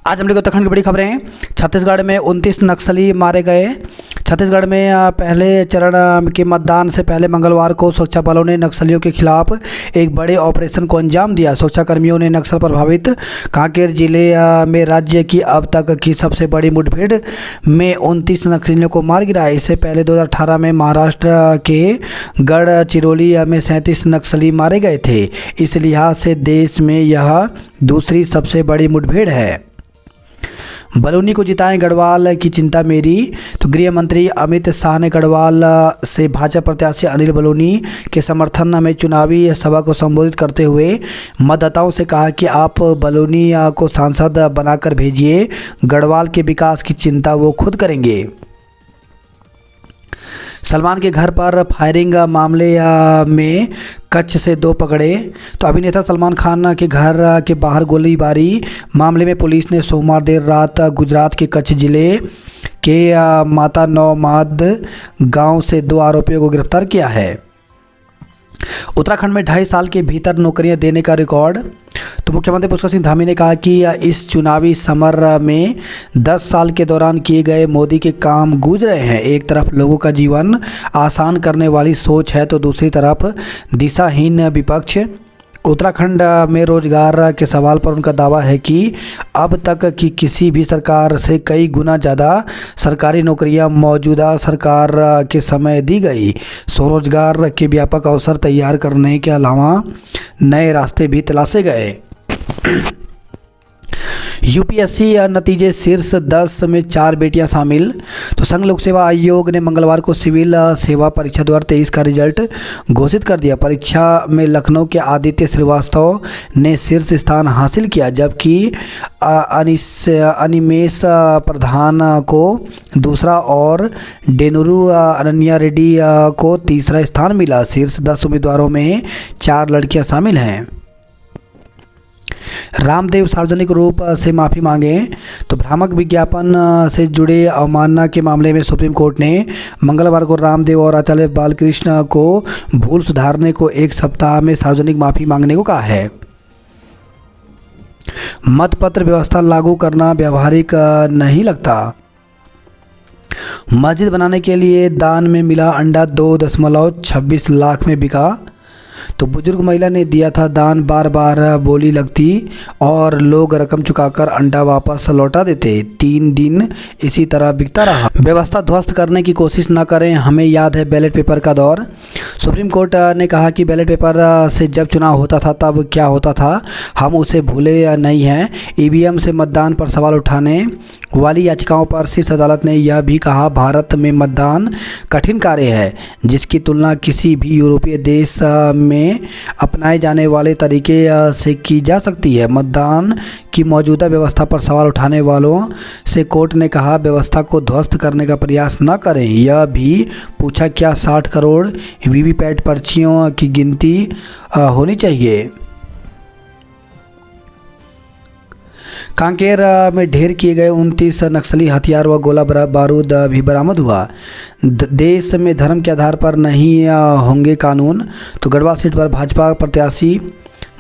आज हम लोग उत्तराखंड की बड़ी खबरें। छत्तीसगढ़ में 29 नक्सली मारे गए। छत्तीसगढ़ में पहले चरण के मतदान से पहले मंगलवार को सुरक्षा बलों ने नक्सलियों के खिलाफ एक बड़े ऑपरेशन को अंजाम दिया। सुरक्षा कर्मियों ने नक्सल प्रभावित कांकेर जिले में राज्य की अब तक की सबसे बड़ी मुठभेड़ में 29 नक्सलियों को मार गिराया। इससे पहले 2018 में महाराष्ट्र के गढ़चिरौली में 37 नक्सली मारे गए थे। इस लिहाज से देश में यह दूसरी सबसे बड़ी मुठभेड़ है। बलूनी को जिताएं गढ़वाल की चिंता मेरी। तो गृह मंत्री अमित शाह ने गढ़वाल से भाजपा प्रत्याशी अनिल बलूनी के समर्थन में चुनावी सभा को संबोधित करते हुए मतदाताओं से कहा कि आप बलूनी को सांसद बनाकर भेजिए, गढ़वाल के विकास की चिंता वो खुद करेंगे। सलमान के घर पर फायरिंग मामले में कच्छ से 2 पकड़े। तो अभिनेता सलमान खान के घर के बाहर गोलीबारी मामले में पुलिस ने सोमवार देर रात गुजरात के कच्छ जिले के माता नौमाद गांव से 2 आरोपियों को गिरफ्तार किया है। उत्तराखंड में 2.5 साल के भीतर नौकरियां देने का रिकॉर्ड। तो मुख्यमंत्री पुष्कर सिंह धामी ने कहा कि इस चुनावी समर में 10 साल के दौरान किए गए मोदी के काम गूंज रहे हैं। एक तरफ लोगों का जीवन आसान करने वाली सोच है तो दूसरी तरफ दिशाहीन विपक्ष। उत्तराखंड में रोजगार के सवाल पर उनका दावा है कि अब तक की किसी भी सरकार से कई गुना ज़्यादा सरकारी नौकरियां मौजूदा सरकार के समय दी गई। स्वरोजगार के व्यापक अवसर तैयार करने के अलावा नए रास्ते भी तलाशे गए। यूपीएससी नतीजे शीर्ष 10 में 4 बेटियां शामिल। तो संघ लोक सेवा आयोग ने मंगलवार को सिविल सेवा परीक्षा 2023 का रिजल्ट घोषित कर दिया। परीक्षा में लखनऊ के आदित्य श्रीवास्तव ने शीर्ष स्थान हासिल किया, जबकि अनिमेश प्रधान को दूसरा और डेनुरू अनन्या रेड्डी को तीसरा स्थान मिला। शीर्ष 10 उम्मीदवारों में 4 लड़कियां शामिल हैं। रामदेव सार्वजनिक रूप से माफ़ी मांगे। तो भ्रामक विज्ञापन से जुड़े अवमानना के मामले में सुप्रीम कोर्ट ने मंगलवार को रामदेव और आचार्य बालकृष्ण को भूल सुधारने को 1 सप्ताह में सार्वजनिक माफ़ी मांगने को कहा है। मतपत्र व्यवस्था लागू करना व्यावहारिक नहीं लगता। मस्जिद बनाने के लिए दान में मिला अंडा 2.26 लाख में बिका। तो बुजुर्ग महिला ने दिया था दान, बार बार बोली लगती और लोग रकम चुकाकर अंडा वापस लौटा देते। 3 दिन इसी तरह बिकता रहा। व्यवस्था ध्वस्त करने की कोशिश न करें, हमें याद है बैलेट पेपर का दौर। सुप्रीम कोर्ट ने कहा कि बैलेट पेपर से जब चुनाव होता था तब क्या होता था, हम उसे भूले नहीं हैं। ईवीएम से मतदान पर सवाल उठाने वाली याचिकाओं पर शीर्ष अदालत ने यह भी कहा, भारत में मतदान कठिन कार्य है जिसकी तुलना किसी भी यूरोपीय देश में अपनाए जाने वाले तरीके से की जा सकती है। मतदान की मौजूदा व्यवस्था पर सवाल उठाने वालों से कोर्ट ने कहा, व्यवस्था को ध्वस्त करने का प्रयास न करें। यह भी पूछा, क्या 60 करोड़ वीवीपैट पर्चियों की गिनती होनी चाहिए। कांकेर में ढेर किए गए 29 नक्सली हथियार व गोला बारूद भी बरामद हुआ। देश में धर्म के आधार पर नहीं होंगे कानून। तो गढ़वाल सीट पर भाजपा प्रत्याशी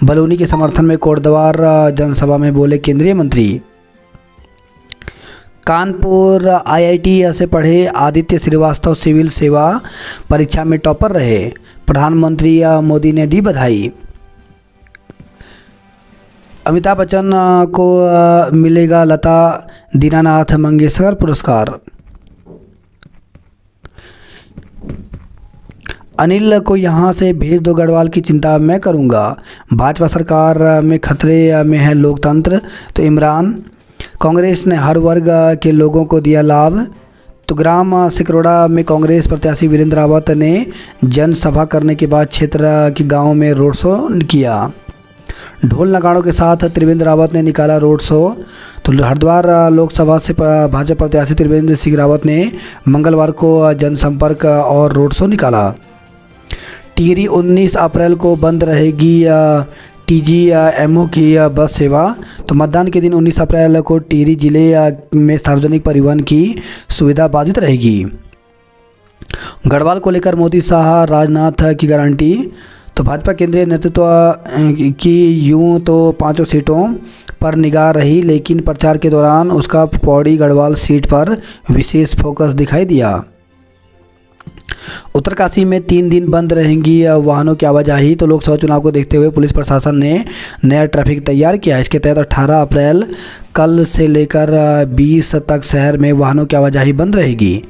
बलूनी के समर्थन में कोटद्वार जनसभा में बोले केंद्रीय मंत्री। कानपुर आईआईटी से पढ़े आदित्य श्रीवास्तव सिविल सेवा परीक्षा में टॉपर रहे। प्रधानमंत्री मोदी ने दी बधाई। अमिताभ बच्चन को मिलेगा लता दीनानाथ मंगेशकर पुरस्कार। अनिल को यहाँ से भेज दो, गढ़वाल की चिंता मैं करूँगा। भाजपा सरकार में खतरे में है लोकतंत्र। तो इमरान, कांग्रेस ने हर वर्ग के लोगों को दिया लाभ। तो ग्राम सिकरोड़ा में कांग्रेस प्रत्याशी वीरेंद्र रावत ने जनसभा करने के बाद क्षेत्र के गाँव में रोड शो किया। ढोल नगाड़ों के साथ त्रिवेंद्र रावत ने निकाला रोड शो। तो हरिद्वार लोकसभा से भाजपा प्रत्याशी त्रिवेंद्र सिंह रावत ने मंगलवार को जनसंपर्क और रोड शो निकाला। टिहरी 19 अप्रैल को बंद रहेगी टीजीएमओ की बस सेवा। तो मतदान के दिन 19 अप्रैल को टिहरी जिले में सार्वजनिक परिवहन की सुविधा बाधित रहेगी। गढ़वाल को लेकर मोदी शाह राजनाथ की गारंटी। तो भाजपा केंद्रीय नेतृत्व की यूं तो 5 सीटों पर निगाह रही, लेकिन प्रचार के दौरान उसका पौड़ी गढ़वाल सीट पर विशेष फोकस दिखाई दिया। उत्तरकाशी में 3 दिन बंद रहेंगी वाहनों की आवाजाही। तो लोकसभा चुनाव को देखते हुए पुलिस प्रशासन ने नया ट्रैफिक तैयार किया। इसके तहत 18 अप्रैल कल से लेकर 20 तक शहर में वाहनों की आवाजाही बंद रहेगी।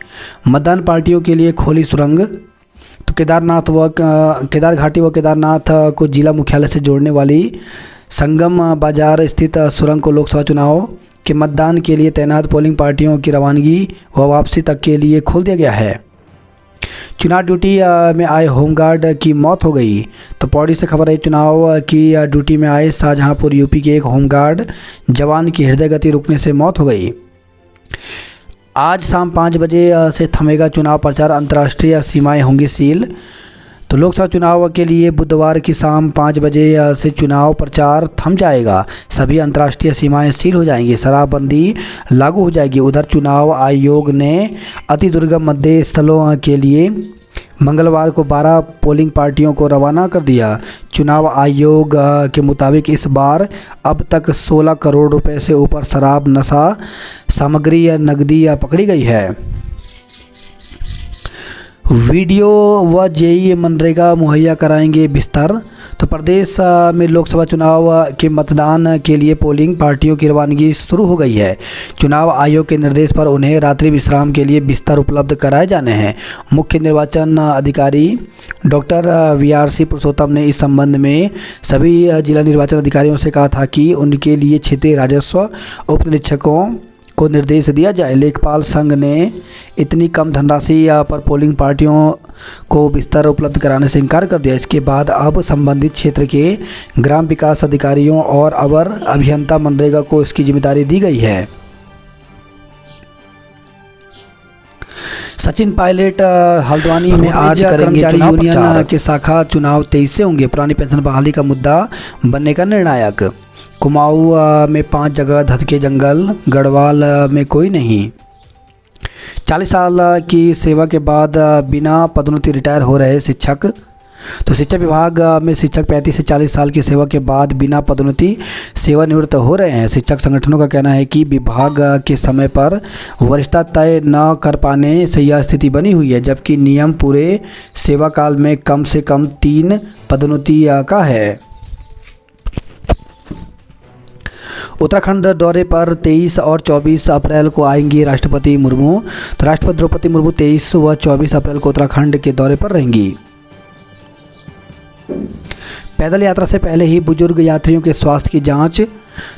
मतदान पार्टियों के लिए खोली सुरंग। तो केदार घाटी व केदारनाथ को जिला मुख्यालय से जोड़ने वाली संगम बाजार स्थित सुरंग को लोकसभा चुनाव के मतदान के लिए तैनात पोलिंग पार्टियों की रवानगी व वापसी तक के लिए खोल दिया गया है। चुनाव ड्यूटी में आए होमगार्ड की मौत हो गई। तो पौड़ी से खबर है, चुनाव की ड्यूटी में आए शाहजहांपुर यूपी के एक होमगार्ड जवान की हृदय गति रुकने से मौत हो गई। आज शाम 5 बजे से थमेगा चुनाव प्रचार, अंतर्राष्ट्रीय सीमाएं होंगी सील। तो लोकसभा चुनाव के लिए बुधवार की शाम 5 बजे से चुनाव प्रचार थम जाएगा। सभी अंतर्राष्ट्रीय सीमाएं सील हो जाएंगी, शराबबंदी लागू हो जाएगी। उधर चुनाव आयोग ने अति दुर्गम मतदेय स्थलों के लिए मंगलवार को 12 पोलिंग पार्टियों को रवाना कर दिया। चुनाव आयोग के मुताबिक इस बार अब तक 16 करोड़ रुपए से ऊपर शराब, नशा सामग्री या नकदी पकड़ी गई है। वीडियो व जेई मनरेगा मुहैया कराएंगे बिस्तर। तो प्रदेश में लोकसभा चुनाव के मतदान के लिए पोलिंग पार्टियों की रवानगी शुरू हो गई है। चुनाव आयोग के निर्देश पर उन्हें रात्रि विश्राम के लिए बिस्तर उपलब्ध कराए जाने हैं। मुख्य निर्वाचन अधिकारी डॉक्टर VRC पुरुषोत्तम ने इस संबंध में सभी जिला निर्वाचन अधिकारियों से कहा था कि उनके लिए क्षेत्रीय राजस्व उप निरीक्षकों को निर्देश दिया जाए। लेखपाल संघ ने इतनी कम धनराशि पर पोलिंग पार्टियों को बिस्तर उपलब्ध कराने से इनकार कर दिया। इसके बाद अब संबंधित क्षेत्र के ग्राम विकास अधिकारियों और अवर अभियंता मनरेगा को इसकी जिम्मेदारी दी गई है। सचिन पायलट हल्द्वानी में आज करेंगे चुनाव प्रचार के शाखा चुनाव 23 से होंगे। पुरानी पेंशन बहाली का मुद्दा बनने का निर्णायक। कुमाऊं में 5 जगह धधके जंगल, गढ़वाल में कोई नहीं। 40 साल की सेवा के बाद बिना पदोन्नति रिटायर हो रहे शिक्षक। तो शिक्षा विभाग में शिक्षक 35 से 40 साल की सेवा के बाद बिना पदोन्नति सेवानिवृत्त हो रहे हैं। शिक्षक संगठनों का कहना है कि विभाग के समय पर वरिष्ठता तय न कर पाने से यह स्थिति बनी हुई है, जबकि नियम पूरे सेवा काल में कम से कम 3 पदोन्नति का है। उत्तराखंड दौरे पर 23 और 24 अप्रैल को आएंगी राष्ट्रपति मुर्मू। तो राष्ट्रपति द्रौपदी मुर्मू 23 व 24 अप्रैल को उत्तराखंड के दौरे पर रहेंगी। पैदल यात्रा से पहले ही बुजुर्ग यात्रियों के स्वास्थ्य की जांच।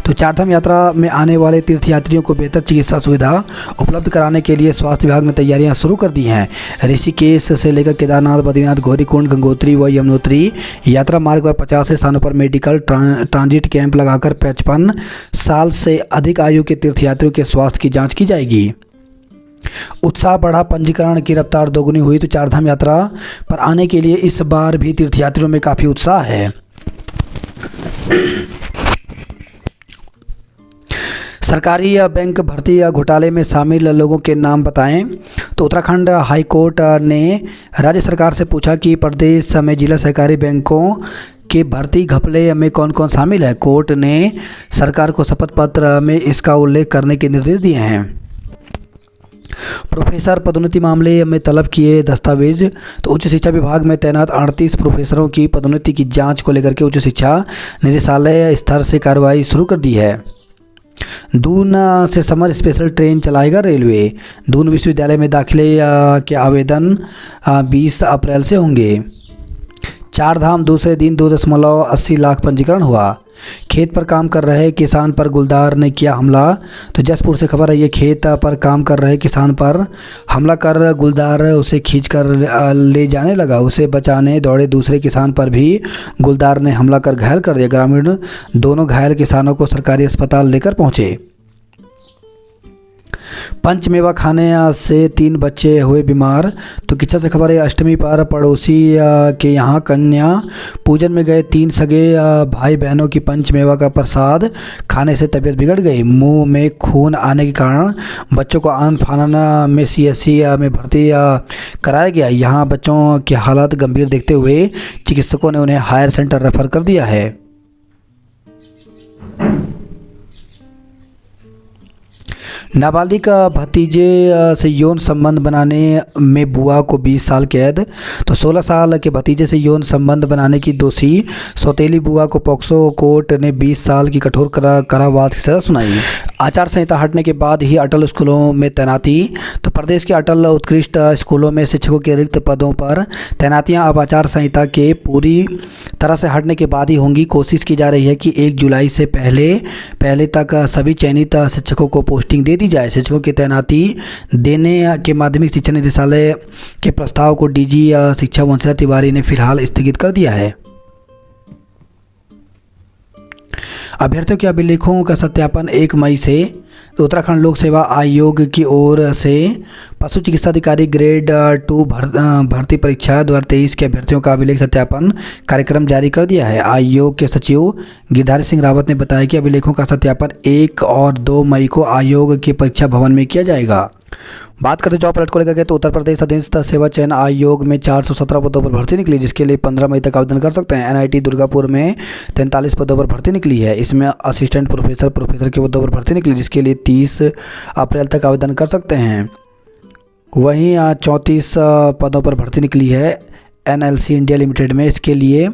तो चारधाम यात्रा में आने वाले तीर्थयात्रियों को बेहतर चिकित्सा सुविधा उपलब्ध कराने के लिए स्वास्थ्य विभाग ने तैयारियां शुरू कर दी हैं। ऋषिकेश से लेकर केदारनाथ, बद्रीनाथ, गौरीकुंड, गंगोत्री व यमुनोत्री यात्रा मार्ग पर 50 स्थानों पर मेडिकल ट्रांजिट कैंप लगाकर 55 साल से अधिक आयु के तीर्थयात्रियों के स्वास्थ्य की जाँच की जाएगी। उत्साह बढ़ा, पंजीकरण की रफ्तार दोगुनी हुई। तो चारधाम यात्रा पर आने के लिए इस बार भी तीर्थयात्रियों में काफ़ी उत्साह है। सरकारी बैंक भर्ती घोटाले में शामिल लोगों के नाम बताएं। तो उत्तराखंड हाई कोर्ट ने राज्य सरकार से पूछा कि प्रदेश में जिला सहकारी बैंकों के भर्ती घपले में कौन कौन शामिल है। कोर्ट ने सरकार को शपथ पत्र में इसका उल्लेख करने के निर्देश दिए हैं। प्रोफेसर पदोन्नति मामले में तलब किए दस्तावेज। तो उच्च शिक्षा विभाग में तैनात 38 प्रोफेसरों की पदोन्नति की जांच को लेकर के उच्च शिक्षा निदेशालय स्तर से कार्रवाई शुरू कर दी है। दून से समर स्पेशल ट्रेन चलाएगा रेलवे। दून विश्वविद्यालय में दाखिले के आवेदन 20 अप्रैल से होंगे। चारधाम दूसरे दिन 2.80 लाख पंजीकरण हुआ। खेत पर काम कर रहे किसान पर गुलदार ने किया हमला। तो जसपुर से खबर है, ये खेत पर काम कर रहे किसान पर हमला कर गुलदार उसे खींच कर ले जाने लगा। उसे बचाने दौड़े दूसरे किसान पर भी गुलदार ने हमला कर घायल कर दिया। ग्रामीण दोनों घायल किसानों को सरकारी अस्पताल लेकर पहुंचे। पंचमेवा खाने से 3 बच्चे हुए बीमार। तो किच्छा से खबर है, अष्टमी पर पड़ोसी के यहाँ कन्या पूजन में गए 3 सगे भाई बहनों की पंचमेवा का प्रसाद खाने से तबीयत बिगड़ गई। मुंह में खून आने के कारण बच्चों को आनन फानन में CSC में भर्ती कराया गया। यहाँ बच्चों की हालत गंभीर देखते हुए चिकित्सकों ने उन्हें हायर सेंटर रेफर कर दिया है। नाबालिग भतीजे से यौन संबंध बनाने में बुआ को 20 साल कैद। तो 16 साल के भतीजे से यौन संबंध बनाने की दोषी सौतेली बुआ को पॉक्सो कोर्ट ने 20 साल की कठोर कारावास की सजा सुनाई। आचार संहिता हटने के बाद ही अटल स्कूलों में तैनाती। तो प्रदेश के अटल उत्कृष्ट स्कूलों में शिक्षकों के रिक्त पदों पर तैनातियां अब आचार संहिता के पूरी तरह से हटने के बाद ही होंगी। कोशिश की जा रही है कि 1 जुलाई से पहले तक सभी चयनित शिक्षकों को पोस्टिंग दे दी जाए। शिक्षकों की तैनाती देने के माध्यमिक शिक्षा निदेशालय के प्रस्ताव को डीजी शिक्षा वंशिता तिवारी ने फिलहाल स्थगित कर दिया है। अभ्यर्थियों के अभिलेखों का सत्यापन 1 मई से। तो उत्तराखंड लोक सेवा आयोग की ओर से पशु चिकित्सा अधिकारी ग्रेड 2 भर्ती परीक्षा 2023 के अभ्यर्थियों का अभिलेख सत्यापन कार्यक्रम जारी कर दिया है। आयोग के सचिव गिरधारी सिंह रावत ने बताया कि अभिलेखों का सत्यापन 1 और 2 मई को आयोग के परीक्षा भवन में किया जाएगा। बात करते जॉब अलर्ट को लेकर के, तो उत्तर प्रदेश अधीनस्थ सेवा चयन आयोग में 417 पदों पर भर्ती निकली, जिसके लिए 15 मई तक आवेदन कर सकते हैं। एनआईटी दुर्गापुर में 43 पदों पर भर्ती निकली है। इसमें असिस्टेंट प्रोफेसर के पदों पर भर्ती निकली, जिसके लिए 30 अप्रैल तक आवेदन कर सकते हैं। वहीं 34 पदों पर भर्ती निकली है एनएलसी इंडिया लिमिटेड में। इसके लिए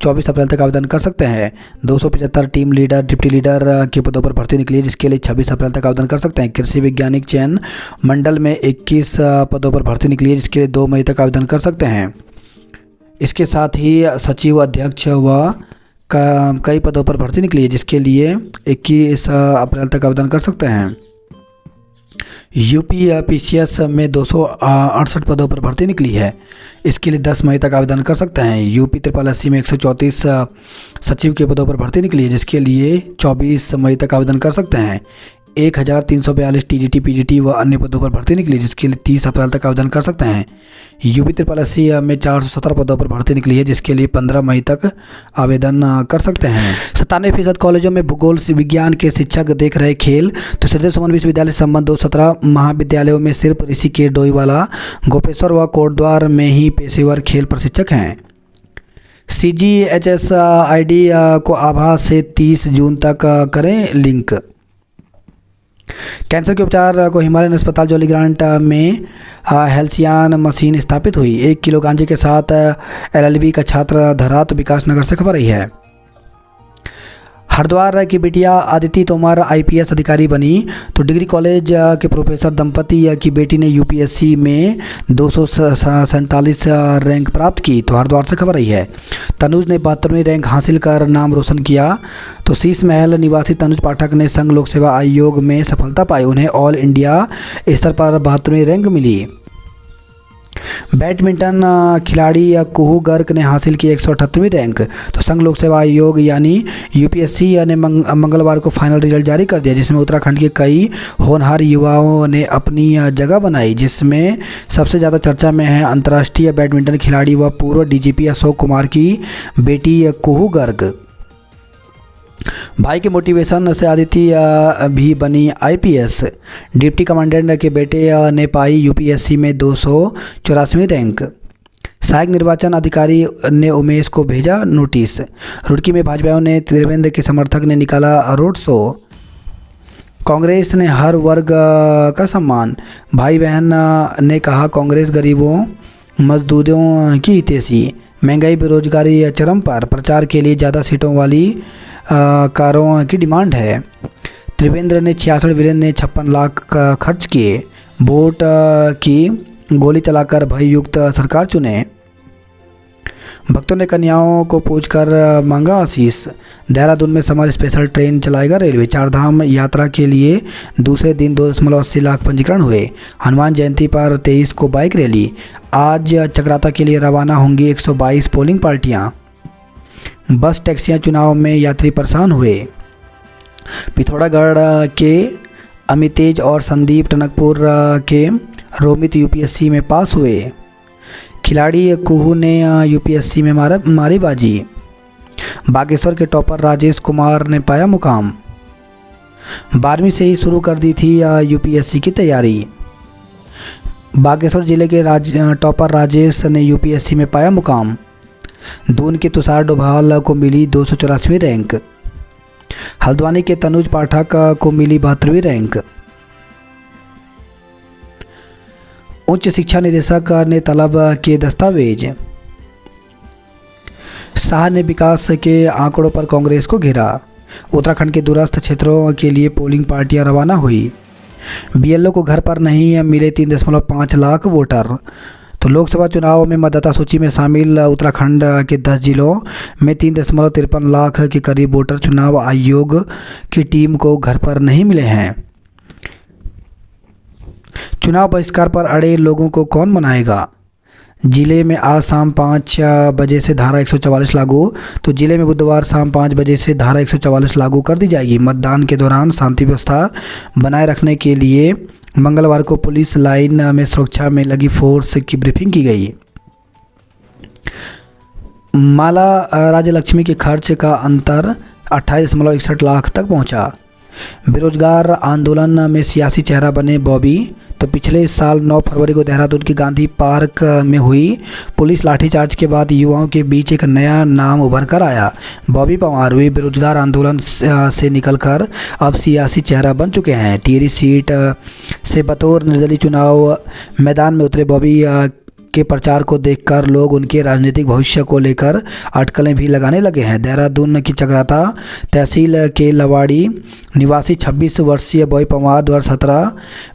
24 अप्रैल तक आवेदन कर सकते हैं। 275 टीम लीडर डिप्टी लीडर के पदों पर भर्ती निकली है, जिसके लिए 26 अप्रैल तक आवेदन कर सकते हैं। कृषि वैज्ञानिक चयन मंडल में 21 पदों पर भर्ती निकली है, जिसके लिए 2 मई तक आवेदन कर सकते हैं। इसके साथ ही सचिव अध्यक्ष व कई पदों पर भर्ती निकली है, जिसके लिए 21 अप्रैल तक आवेदन कर सकते हैं। यूपी पीसीएस में 268 पदों पर भर्ती निकली है। इसके लिए 10 मई तक आवेदन कर सकते हैं। यूपी SSSC में 134 सचिव के पदों पर भर्ती निकली है, जिसके लिए 24 मई तक आवेदन कर सकते हैं। 1342 टीजीटी पीजीटी व अन्य पदों पर भर्ती निकली, जिसके लिए 30 अप्रैल तक आवेदन कर सकते हैं। यूपी SSSC में 417 पदों पर भर्ती निकली है, जिसके लिए 15 मई तक आवेदन कर सकते हैं। 97% कॉलेजों में भूगोल विज्ञान के शिक्षक देख रहे खेल। तो श्रीदेव सुमन विश्वविद्यालय संबंध 217 महाविद्यालयों में सिर्फ ऋषिकेश, डोईवाला, गोपेश्वर व कोटद्वार में ही पेशेवर खेल प्रशिक्षक हैं। CGHSID को आभास से 30 जून तक करें लिंक। कैंसर के उपचार को हिमालयन अस्पताल जॉलीग्रांट में हेल्सियान मशीन स्थापित हुई। 1 किलो गांजे के साथ LLB का छात्र धरा। तो विकास नगर से खबर रही है। हरिद्वार की बिटिया आदिति तोमर IPS अधिकारी बनी। तो डिग्री कॉलेज के प्रोफेसर दंपति की बेटी ने UPSC में 247 रैंक प्राप्त की। तो हरिद्वार से खबर रही है। तनुज ने 72वीं रैंक हासिल कर नाम रोशन किया। तो शीश महल निवासी तनुज पाठक ने संघ लोक सेवा आयोग में सफलता पाई। उन्हें ऑल इंडिया स्तर पर 72वीं रैंक मिली। बैडमिंटन खिलाड़ी कुहू गर्ग ने हासिल की 178वीं रैंक। तो संघ लोक सेवा आयोग यानी UPSC ने मंगलवार को फाइनल रिजल्ट जारी कर दिया, जिसमें उत्तराखंड के कई होनहार युवाओं ने अपनी जगह बनाई, जिसमें सबसे ज़्यादा चर्चा में है अंतर्राष्ट्रीय बैडमिंटन खिलाड़ी व पूर्व DGP अशोक कुमार की बेटी कुहू गर्ग। भाई के मोटिवेशन से आदिति भी बनी IPS। डिप्टी कमांडेंट के बेटे ने पाई UPSC में 284वीं रैंक। सहायक निर्वाचन अधिकारी ने उमेश को भेजा नोटिस। रुड़की में भाजपाइयों ने त्रिवेंद्र के समर्थक ने निकाला रोड शो। कांग्रेस ने हर वर्ग का सम्मान। भाई बहन ने कहा कांग्रेस गरीबों मजदूरों की हितैषी। महंगाई बेरोजगारी चरम पर। प्रचार के लिए ज़्यादा सीटों वाली कारों की डिमांड है। त्रिवेंद्र ने 66, वीरेंद्र ने 56 लाख खर्च किए। वोट की गोली चलाकर भययुक्त सरकार चुने। भक्तों ने कन्याओं को पूछकर मांगा आशीष। देहरादून में समर स्पेशल ट्रेन चलाएगा रेलवे। चारधाम यात्रा के लिए दूसरे दिन 2.80 लाख पंजीकरण हुए। हनुमान जयंती पर 23 को बाइक रैली। आज चक्राता के लिए रवाना होंगी 122 पोलिंग पार्टियां। बस टैक्सियां चुनाव में यात्री परेशान हुए। पिथौरागढ़ के अमितेज और संदीप टनकपुर के रोमित UPSC में पास हुए। खिलाड़ी कुहू ने UPSC में मारी बाजी। बागेश्वर के टॉपर राजेश कुमार ने पाया मुकाम। 12वीं से ही शुरू कर दी थी UPSC की तैयारी। बागेश्वर जिले के टॉपर राजेश ने UPSC में पाया मुकाम। दून के तुषार डोभाल को मिली 284वीं रैंक। हल्द्वानी के तनुज पाठक को मिली 72वीं रैंक। उच्च शिक्षा निदेशक ने तलब किए दस्तावेज। शाह ने विकास के आंकड़ों पर कांग्रेस को घेरा। उत्तराखंड के दूरस्थ क्षेत्रों के लिए पोलिंग पार्टियां रवाना हुई। बीएलओ को घर पर नहीं मिले 3.5 लाख वोटर। तो लोकसभा चुनाव में मतदाता सूची में शामिल उत्तराखंड के 10 जिलों में 3.53 लाख के करीब वोटर चुनाव आयोग की टीम को घर पर नहीं मिले हैं। चुनाव बहिष्कार पर अड़े लोगों को कौन मनाएगा। जिले में आज शाम 5 बजे से धारा 144 लागू। तो जिले में बुधवार शाम 5 बजे से धारा 144 लागू कर दी जाएगी। मतदान के दौरान शांति व्यवस्था बनाए रखने के लिए मंगलवार को पुलिस लाइन में सुरक्षा में लगी फोर्स की ब्रीफिंग की गई। माला राज्य लक्ष्मी के खर्च का अंतर 28.61 लाख तक पहुंचा। बेरोजगार आंदोलन में सियासी चेहरा बने बॉबी। तो पिछले साल 9 फरवरी को देहरादून के गांधी पार्क में हुई पुलिस लाठीचार्ज के बाद युवाओं के बीच एक नया नाम उभर कर आया। बॉबी पंवार वे बेरोजगार आंदोलन से निकलकर अब सियासी चेहरा बन चुके हैं। टिहरी सीट से बतौर निर्दलीय चुनाव मैदान में उतरे बॉबी के प्रचार को देखकर लोग उनके राजनीतिक भविष्य को लेकर अटकलें भी लगाने लगे हैं। देहरादून की चक्राता तहसील के लवाड़ी निवासी 26 वर्षीय बॉबी पंवार 2017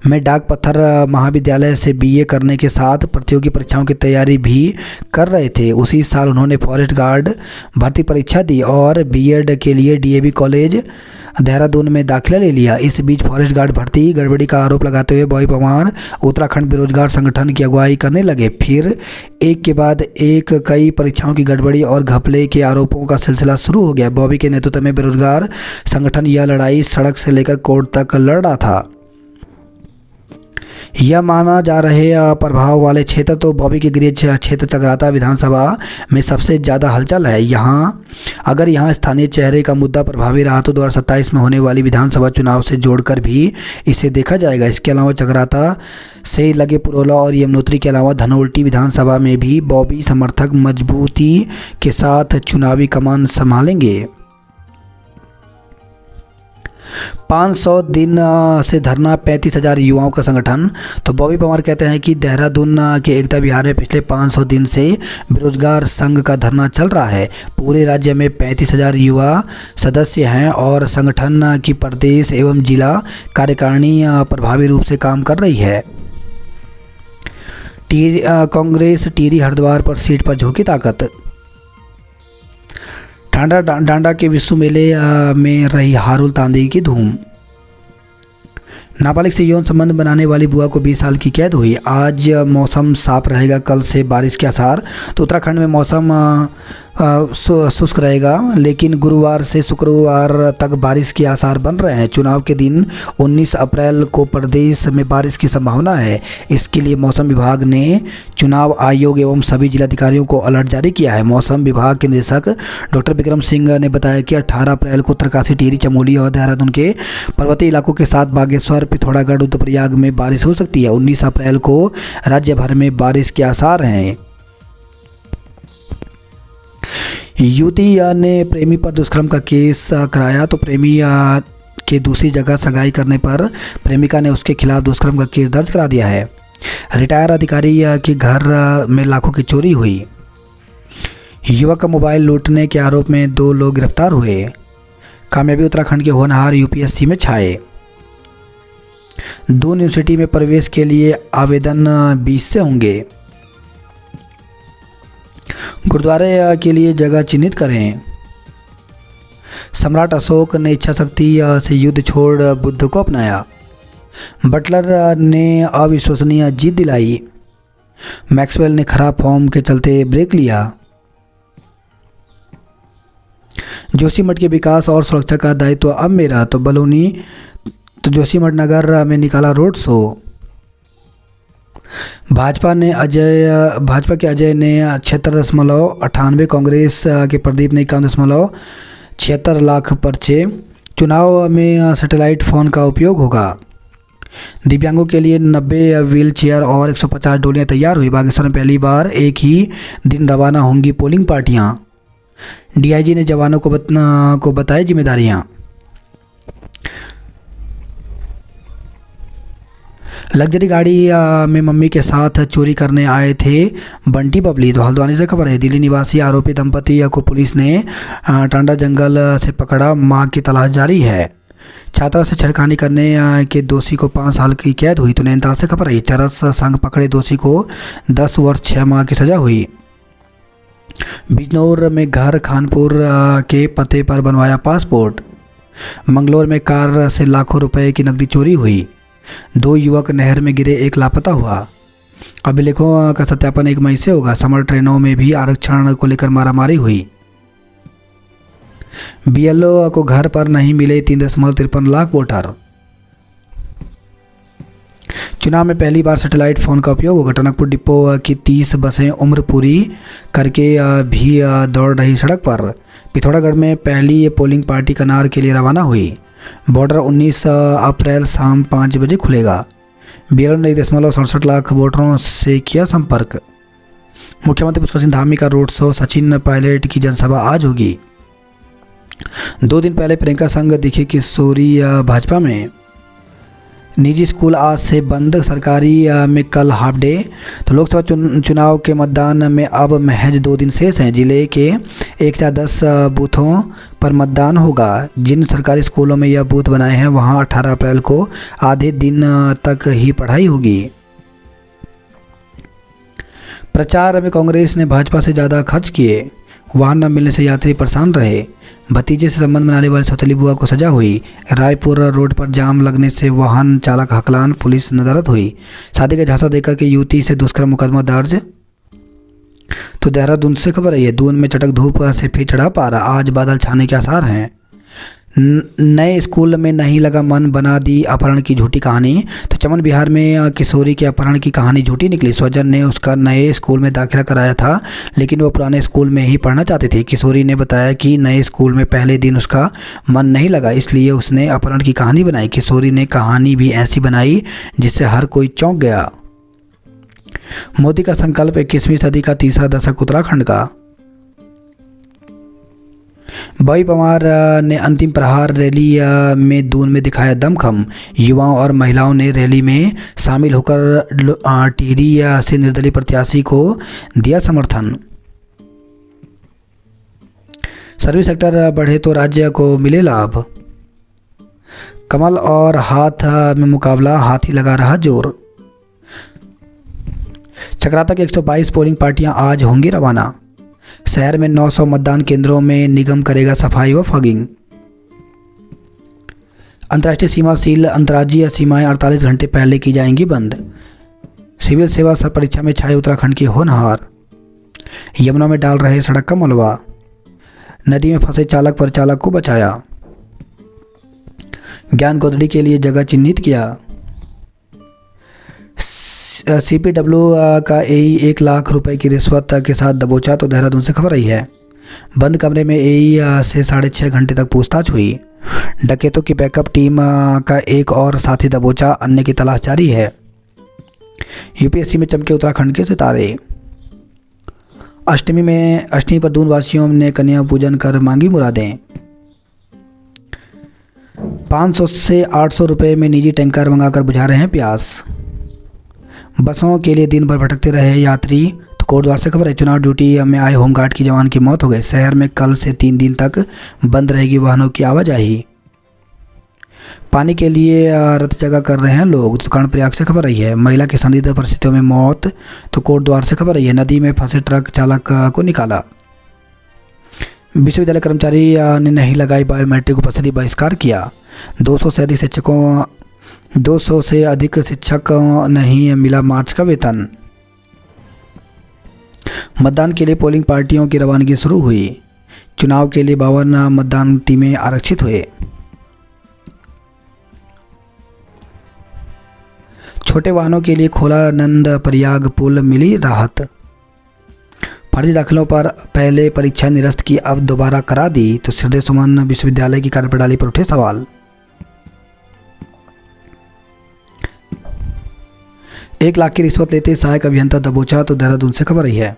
में डाक पत्थर महाविद्यालय से बीए करने के साथ प्रतियोगी परीक्षाओं की तैयारी भी कर रहे थे। उसी साल उन्होंने फॉरेस्ट गार्ड भर्ती परीक्षा दी और बीएड के लिए डीएवी कॉलेज देहरादून में दाखिला ले लिया। इस बीच फॉरेस्ट गार्ड भर्ती गड़बड़ी का आरोप लगाते हुए बॉबी पंवार उत्तराखंड बेरोजगार संगठन की अगुवाई करने लगे। फिर एक के बाद एक कई परीक्षाओं की गड़बड़ी और घपले के आरोपों का सिलसिला शुरू हो गया। बॉबी के नेतृत्व में बेरोजगार संगठन यह लड़ाई सड़क से लेकर कोर्ट तक लड़ रहा था। यह माना जा रहे प्रभाव वाले क्षेत्र तो बॉबी के गृह क्षेत्र चक्राता विधानसभा में सबसे ज़्यादा हलचल है। अगर यहाँ स्थानीय चेहरे का मुद्दा प्रभावी रहा तो 2027 में होने वाली विधानसभा चुनाव से जोड़कर भी इसे देखा जाएगा। इसके अलावा चक्राता से लगे पुरोला और यमुनोत्री के अलावा धनोल्टी विधानसभा में भी बॉबी समर्थक मजबूती के साथ चुनावी कमान संभालेंगे। 500 दिन से धरना 35,000 युवाओं का संगठन। तो बॉबी पंवार कहते हैं कि देहरादून के एकता विहार में पिछले 500 दिन से बेरोजगार संघ का धरना चल रहा है। पूरे राज्य में 35,000 युवा सदस्य हैं और संगठन की प्रदेश एवं जिला कार्यकारिणी प्रभावी रूप से काम कर रही है। कांग्रेस टिहरी हरिद्वार पर सीट पर झोंकी ताकत। डांडा के विश्व मेले में रही हारुल तांदी की धूम। नाबालिग से यौन संबंध बनाने वाली बुआ को 20 साल की कैद हुई। आज मौसम साफ रहेगा, कल से बारिश के आसार। तो उत्तराखंड में मौसम शुष्क रहेगा, लेकिन गुरुवार से शुक्रवार तक बारिश के आसार बन रहे हैं। चुनाव के दिन 19 अप्रैल को प्रदेश में बारिश की संभावना है। इसके लिए मौसम विभाग ने चुनाव आयोग एवं सभी जिलाधिकारियों को अलर्ट जारी किया है। मौसम विभाग के निदेशक डॉक्टर विक्रम सिंह ने बताया कि 18 अप्रैल को उत्तरकाशी, टिहरी, चमोली और देहरादून के पर्वतीय इलाकों के साथ बागेश्वर, पिथौरागढ़, रुद्रप्रयाग में बारिश हो सकती है। 19 अप्रैल को राज्य भर में बारिश के आसार हैं। युवती ने प्रेमी पर दुष्कर्म का केस कराया। तो प्रेमी के दूसरी जगह सगाई करने पर प्रेमिका ने उसके खिलाफ दुष्कर्म का केस दर्ज करा दिया है। रिटायर अधिकारी के घर में लाखों की चोरी हुई। युवक का मोबाइल लूटने के आरोप में 2 लोग गिरफ्तार हुए। कामयाबी उत्तराखंड के होनहार यूपीएससी में छाए। दून यूनिवर्सिटी में प्रवेश के लिए आवेदन 20 से होंगे। गुरुद्वारे के लिए जगह चिन्हित करें। सम्राट अशोक ने इच्छा शक्ति से युद्ध छोड़ बुद्ध को अपनाया। बटलर ने अविश्वसनीय जीत दिलाई। मैक्सवेल ने खराब फॉर्म के चलते ब्रेक लिया। जोशीमठ के विकास और सुरक्षा का दायित्व अब मेरा। तो बलूनी जोशीमठ नगर में निकाला रोड शो। भाजपा के अजय ने 76.98, कांग्रेस के प्रदीप ने 51.76 लाख पर्चे। चुनाव में सैटेलाइट फ़ोन का उपयोग होगा। दिव्यांगों के लिए 90 व्हील चेयर और 150 डोलियां तैयार हुई। बागेश्वर में पहली बार एक ही दिन रवाना होंगी पोलिंग पार्टियां। डीआईजी ने जवानों को बताई जिम्मेदारियां। लग्जरी गाड़ी में मम्मी के साथ चोरी करने आए थे बंटी बबली। तो हल्द्वानी से खबर है, दिल्ली निवासी आरोपी दंपति को पुलिस ने टांडा जंगल से पकड़ा, मां की तलाश जारी है। छात्रा से छेड़खानी करने के दोषी को 5 साल की कैद हुई। तो नैनीताल से खबर है, चरस संग पकड़े दोषी को 10 वर्ष 6 माह की सजा हुई। बिजनौर में घर खानपुर के पते पर बनवाया पासपोर्ट। मंगलौर में कार से लाखों रुपए की नकदी चोरी हुई। 2 युवक नहर में गिरे, 1 लापता हुआ। अभिलेखों का सत्यापन 1 मई से होगा। समर ट्रेनों में भी आरक्षण को लेकर मारामारी हुई। बीएलओ को घर पर नहीं मिले 3.53 लाख वोटर। चुनाव में पहली बार सैटेलाइट फ़ोन का उपयोग होगा। टनकपुर डिपो की 30 बसें उम्र पूरी करके भी दौड़ रही सड़क पर। पिथौरागढ़ में पहली पोलिंग पार्टी कनार के लिए रवाना हुई। बॉर्डर 19 अप्रैल शाम 5 बजे खुलेगा। बीएलओ ने 1.67 लाख वोटरों से किया संपर्क। मुख्यमंत्री पुष्कर सिंह धामी का रोड शो, सचिन पायलट की जनसभा आज होगी। 2 दिन पहले प्रियंका संग दिखे किशोरी भाजपा में। निजी स्कूल आज से बंद, सरकारी में कल हाफ डे। तो लोकसभा चुनाव के मतदान में अब महज 2 दिन शेष हैं। जिले के 1-10 बूथों पर मतदान होगा। जिन सरकारी स्कूलों में यह बूथ बनाए हैं वहां 18 अप्रैल को आधे दिन तक ही पढ़ाई होगी। प्रचार में कांग्रेस ने भाजपा से ज़्यादा खर्च किए। वाहन न मिलने से यात्री परेशान रहे। भतीजे से संबंध बनाने वाली सौतेली बुआ को सजा हुई। रायपुर रोड पर जाम लगने से वाहन चालक हकलान, पुलिस नदारद हुई। शादी का झांसा देकर के युवती से दुष्कर्म मुकदमा दर्ज। तो देहरादून से खबर है, दून में चटक धूप से फिर चढ़ा पारा, आज बादल छाने के आसार हैं। नए स्कूल में नहीं लगा मन, बना दी अपहरण की झूठी कहानी। तो चमन बिहार में किशोरी के अपहरण की कहानी झूठी निकली। स्वजन ने उसका नए स्कूल में दाखिला कराया था, लेकिन वो पुराने स्कूल में ही पढ़ना चाहती थी। किशोरी ने बताया कि नए स्कूल में पहले दिन उसका मन नहीं लगा, इसलिए उसने अपहरण की कहानी बनाई। किशोरी ने कहानी भी ऐसी बनाई जिससे हर कोई चौंक गया। मोदी का संकल्प, 21वीं सदी का तीसरा दशक उत्तराखंड का। बॉबी पवार ने अंतिम प्रहार रैली में दून में दिखाया दमखम। युवाओं और महिलाओं ने रैली में शामिल होकर टिहरी से निर्दलीय प्रत्याशी को दिया समर्थन। सर्विस सेक्टर बढ़े तो राज्य को मिले लाभ। कमल और हाथ में मुकाबला, हाथी लगा रहा जोर। चक्राता के 122 पोलिंग पार्टियां आज होंगी रवाना। शहर में 900 मतदान केंद्रों में निगम करेगा सफाई व फॉगिंग। अंतर्राष्ट्रीय सीमा सील, अंतर्राज्यीय सीमाएं 48 घंटे पहले की जाएंगी बंद। सिविल सेवा परीक्षा में छाए उत्तराखंड की होनहार। यमुना में डाल रहे सड़क का मलबा। नदी में फंसे चालक परिचालक को बचाया। ज्ञान गोदड़ी के लिए जगह चिन्हित किया। CPW का एई 1 लाख रुपए की रिश्वत के साथ दबोचा। तो देहरादून से खबर आई है, बंद कमरे में एई से 6.5 घंटे तक पूछताछ हुई। डकैतों की बैकअप टीम का एक और साथी दबोचा, अन्य की तलाश जारी है। यूपीएससी में चमके उत्तराखंड के सितारे। अष्टमी पर दून वासियों ने कन्या पूजन कर मांगी मुरादें। 500 से 800 रुपये में निजी टैंकर मंगाकर बुझा रहे हैं प्यास। बसों के लिए दिन भर भटकते रहे यात्री। तो कोटद्वार से खबर है, चुनाव ड्यूटी में आए होमगार्ड की जवान की मौत हो गई। शहर में कल से 3 दिन तक बंद रहेगी वाहनों की आवाजाही। पानी के लिए रत जगह कर रहे हैं लोग। तो कर्णप्रयाग से खबर आई है, महिला की संदिग्ध परिस्थितियों में मौत। तो कोटद्वार से खबर आई है, नदी में फंसे ट्रक चालक को निकाला। विश्वविद्यालय कर्मचारी ने नहीं लगाई बायोमेट्रिक उपस्थिति, बहिष्कार किया। 200 से अधिक शिक्षक नहीं मिला मार्च का वेतन। मतदान के लिए पोलिंग पार्टियों की रवानगी शुरू हुई। चुनाव के लिए 52 मतदान टीमें आरक्षित हुए। छोटे वाहनों के लिए खोला नंद प्रयाग पुल, मिली राहत। फर्जी दाखिलों पर पहले परीक्षा निरस्त की, अब दोबारा करा दी। तो हृदय सुमन विश्वविद्यालय की कार्यप्रणाली पर उठे सवाल। 1 लाख की रिश्वत लेते सहायक अभियंता दबोचा। तो देहरादून से खबर आई है,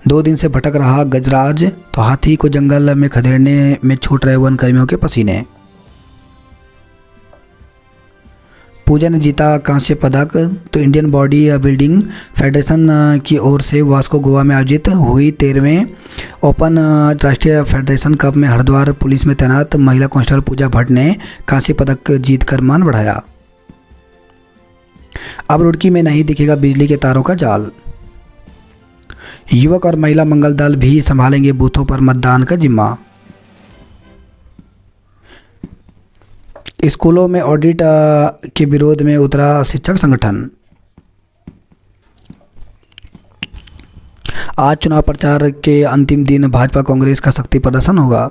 2 दिन से भटक रहा गजराज। तो हाथी को जंगल में खदेड़ने में छूट रहे वन कर्मियों के पसीने। पूजा ने जीता कांस्य पदक। तो इंडियन बॉडी बिल्डिंग फेडरेशन की ओर से वास्को गोवा में आयोजित हुई 13वें ओपन राष्ट्रीय फेडरेशन कप में हरिद्वार पुलिस में तैनात महिला कांस्टेबल पूजा भट्ट ने कांस्य पदक जीतकर मान बढ़ाया। अब रुड़की में नहीं दिखेगा बिजली के तारों का जाल। युवक और महिला मंगल दल भी संभालेंगे बूथों पर मतदान का जिम्मा। स्कूलों में ऑडिट के विरोध में उतरा शिक्षक संगठन। आज चुनाव प्रचार के अंतिम दिन भाजपा कांग्रेस का शक्ति प्रदर्शन होगा।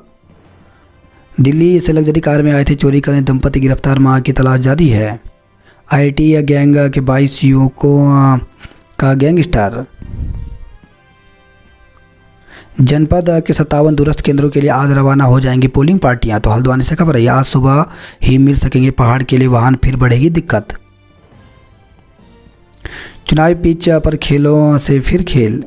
दिल्ली से लग्जरी कार में आए थे चोरी करने दंपति गिरफ्तार, मां की तलाश जारी है। आईटी गैंग के 22 युवकों का गैंगस्टर। जनपद के 57 दूरस्थ केंद्रों के लिए आज रवाना हो जाएंगी पोलिंग पार्टियां। तो हल्द्वानी से खबर है, आज सुबह ही मिल सकेंगे पहाड़ के लिए वाहन, फिर बढ़ेगी दिक्कत। चुनावी पिच पर खेलों से फिर खेल।